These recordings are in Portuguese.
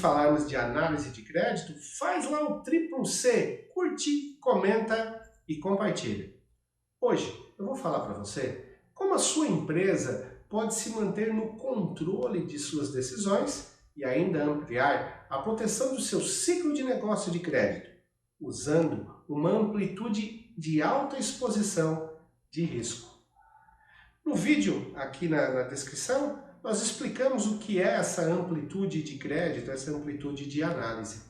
falarmos de análise de crédito, faz lá o triplo C, curte, comenta e compartilha. Hoje eu vou falar para você como a sua empresa pode se manter no controle de suas decisões e ainda ampliar a proteção do seu ciclo de negócio de crédito, usando uma amplitude de alta exposição de risco. No vídeo aqui na descrição, nós explicamos o que é essa amplitude de crédito, essa amplitude de análise.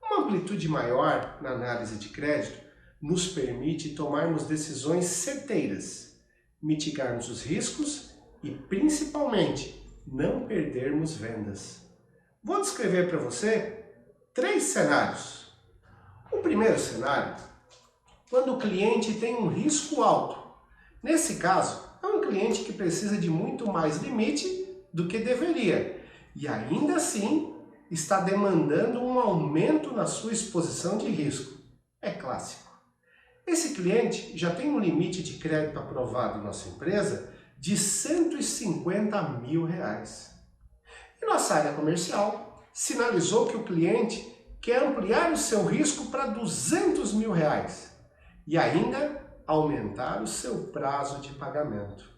Uma amplitude maior na análise de crédito nos permite tomarmos decisões certeiras, mitigarmos os riscos e, principalmente, não perdermos vendas. Vou descrever para você 3 cenários. O primeiro cenário, quando o cliente tem um risco alto. Nesse caso, é um cliente que precisa de muito mais limite do que deveria e ainda assim está demandando um aumento na sua exposição de risco. É clássico. Esse cliente já tem um limite de crédito aprovado em nossa empresa de R$150 mil. E nossa área comercial sinalizou que o cliente quer ampliar o seu risco para R$200 mil e ainda aumentar o seu prazo de pagamento.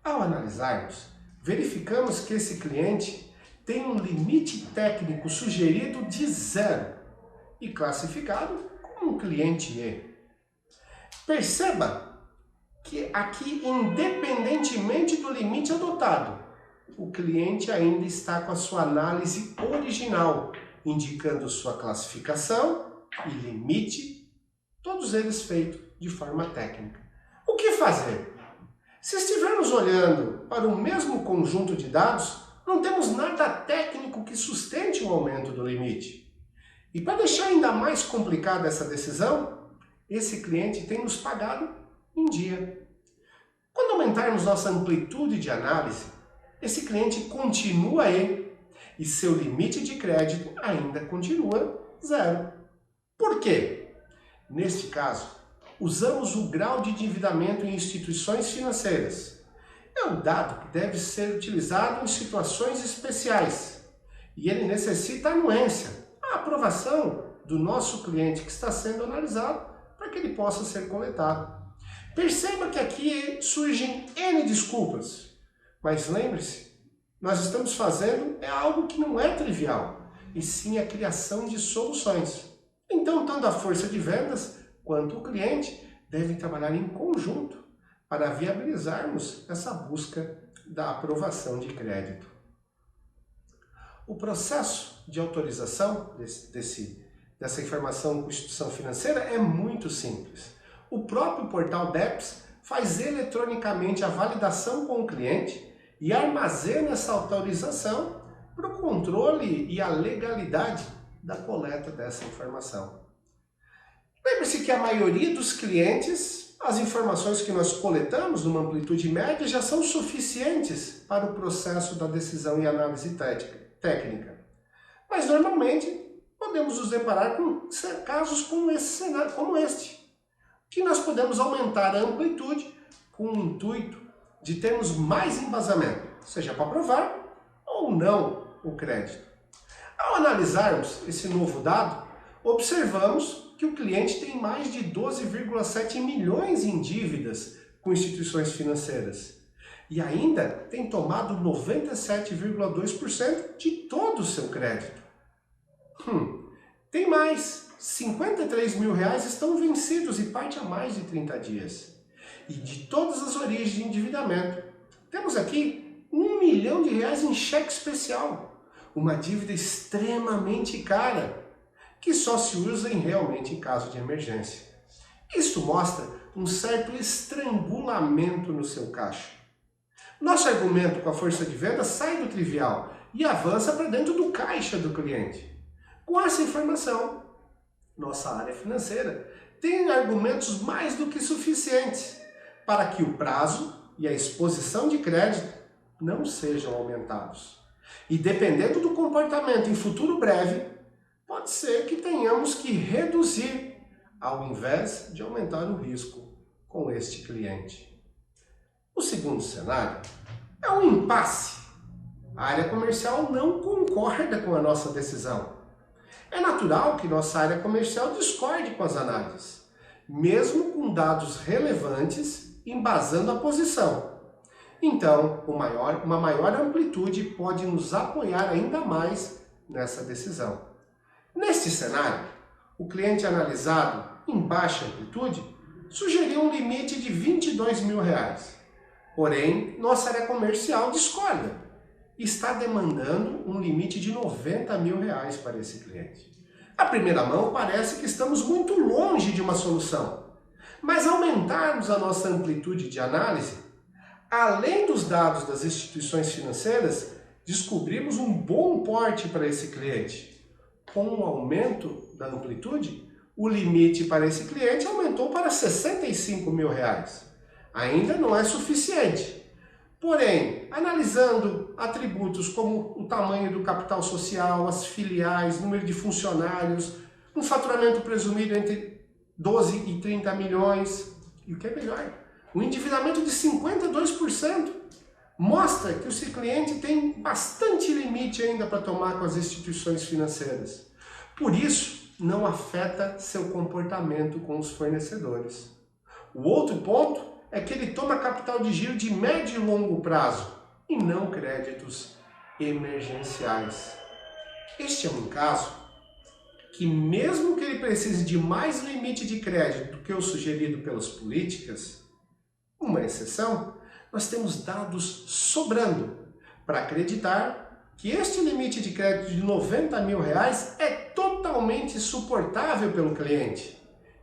Ao analisarmos, verificamos que esse cliente tem um limite técnico sugerido de 0 e classificado como um cliente E. Perceba que aqui, independentemente do limite adotado, o cliente ainda está com a sua análise original, indicando sua classificação e limite, todos eles feitos de forma técnica. O que fazer? Se estivermos olhando para o mesmo conjunto de dados, não temos nada técnico que sustente o aumento do limite. E para deixar ainda mais complicada essa decisão, esse cliente tem nos pagado em dia. Quando aumentarmos nossa amplitude de análise, esse cliente continua e seu limite de crédito ainda continua 0. Por quê? Neste caso, usamos o grau de endividamento em instituições financeiras. É um dado que deve ser utilizado em situações especiais e ele necessita anuência, a aprovação do nosso cliente que está sendo analisado para que ele possa ser coletado. Perceba que aqui surgem N desculpas, mas lembre-se, nós estamos fazendo algo que não é trivial, e sim a criação de soluções. Então, tanto a força de vendas quanto o cliente devem trabalhar em conjunto para viabilizarmos essa busca da aprovação de crédito. O processo de autorização dessa informação com instituição financeira é muito simples. O próprio portal DEPS faz eletronicamente a validação com o cliente e armazena essa autorização para o controle e a legalidade da coleta dessa informação. Lembre-se que a maioria dos clientes, as informações que nós coletamos numa amplitude média já são suficientes para o processo da decisão e análise técnica. Mas normalmente podemos nos deparar com casos como este, que nós podemos aumentar a amplitude com o intuito de termos mais embasamento, seja para aprovar ou não o crédito. Ao analisarmos esse novo dado, observamos que o cliente tem mais de 12,7 milhões em dívidas com instituições financeiras e ainda tem tomado 97,2% de todo o seu crédito. Tem mais, R$53 mil estão vencidos e parte há mais de 30 dias. E de todas as origens de endividamento, temos aqui R$1 milhão em cheque especial. Uma dívida extremamente cara, que só se usa realmente em caso de emergência. Isto mostra um certo estrangulamento no seu caixa. Nosso argumento com a força de venda sai do trivial e avança para dentro do caixa do cliente. Com essa informação, nossa área financeira tem argumentos mais do que suficientes para que o prazo e a exposição de crédito não sejam aumentados. E dependendo do comportamento em futuro breve, pode ser que tenhamos que reduzir ao invés de aumentar o risco com este cliente. O segundo cenário é um impasse. A área comercial não concorda com a nossa decisão. É natural que nossa área comercial discorde com as análises, mesmo com dados relevantes embasando a posição. Então, uma maior amplitude pode nos apoiar ainda mais nessa decisão. Neste cenário, o cliente analisado em baixa amplitude sugeriu um limite de R$22 mil. Porém, nossa área comercial discorda e está demandando um limite de R$90 mil para esse cliente. À primeira mão, parece que estamos muito longe de uma solução, mas aumentarmos a nossa amplitude de análise, além dos dados das instituições financeiras, descobrimos um bom porte para esse cliente. Com o aumento da amplitude, o limite para esse cliente aumentou para R$65 mil. Ainda não é suficiente. Porém, analisando atributos como o tamanho do capital social, as filiais, número de funcionários, um faturamento presumido entre 12 e 30 milhões, e o que é melhor, o endividamento de 52%, mostra que esse cliente tem bastante limite ainda para tomar com as instituições financeiras. Por isso, não afeta seu comportamento com os fornecedores. O outro ponto é que ele toma capital de giro de médio e longo prazo e não créditos emergenciais. Este é um caso que, mesmo que ele precise de mais limite de crédito do que o sugerido pelas políticas, uma exceção, nós temos dados sobrando para acreditar que este limite de crédito de R$90 mil é totalmente suportável pelo cliente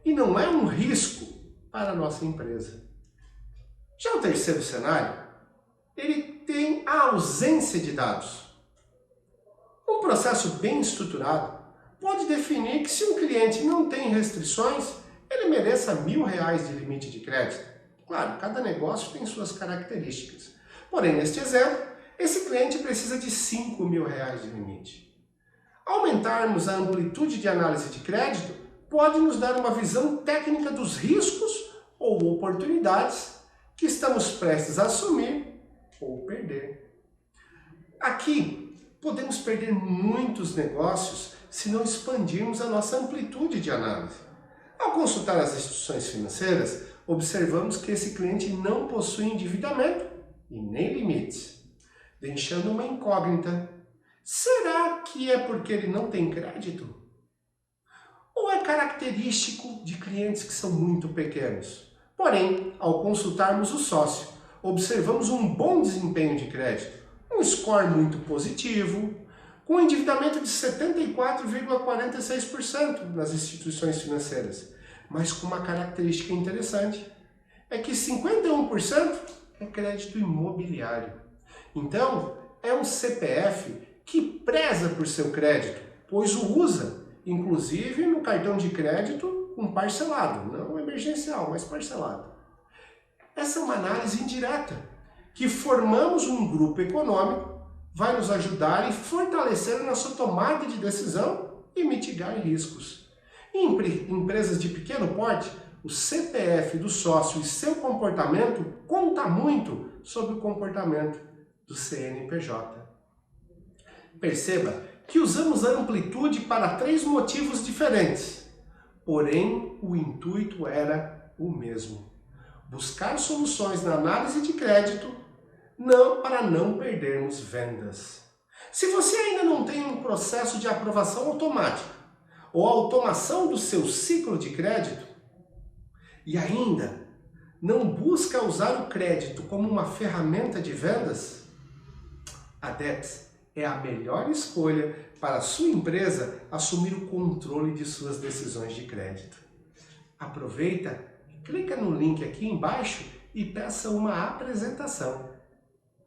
e não é um risco para a nossa empresa. Já o terceiro cenário, ele tem a ausência de dados. Um processo bem estruturado pode definir que se um cliente não tem restrições, ele mereça R$1.000 de limite de crédito. Claro, cada negócio tem suas características. Porém, neste exemplo, esse cliente precisa de R$5 mil de limite. Aumentarmos a amplitude de análise de crédito pode nos dar uma visão técnica dos riscos ou oportunidades que estamos prestes a assumir ou perder. Aqui, podemos perder muitos negócios se não expandirmos a nossa amplitude de análise. Ao consultar as instituições financeiras, observamos que esse cliente não possui endividamento e nem limites, deixando uma incógnita. Será que é porque ele não tem crédito? Ou é característico de clientes que são muito pequenos? Porém, ao consultarmos o sócio, observamos um bom desempenho de crédito, um score muito positivo, com endividamento de 74,46% nas instituições financeiras, mas com uma característica interessante, é que 51% é crédito imobiliário. Então, é um CPF que preza por seu crédito, pois o usa, inclusive no cartão de crédito com parcelado, não emergencial, mas parcelado. Essa é uma análise indireta, que formamos um grupo econômico, vai nos ajudar e fortalecer a nossa tomada de decisão e mitigar riscos. Em empresas de pequeno porte, o CPF do sócio e seu comportamento conta muito sobre o comportamento do CNPJ. Perceba que usamos a amplitude para 3 motivos diferentes, porém o intuito era o mesmo: buscar soluções na análise de crédito para não perdermos vendas. Se você ainda não tem um processo de aprovação automática ou automação do seu ciclo de crédito e ainda não busca usar o crédito como uma ferramenta de vendas, a Dex é a melhor escolha para a sua empresa assumir o controle de suas decisões de crédito. Aproveita, clica no link aqui embaixo e peça uma apresentação.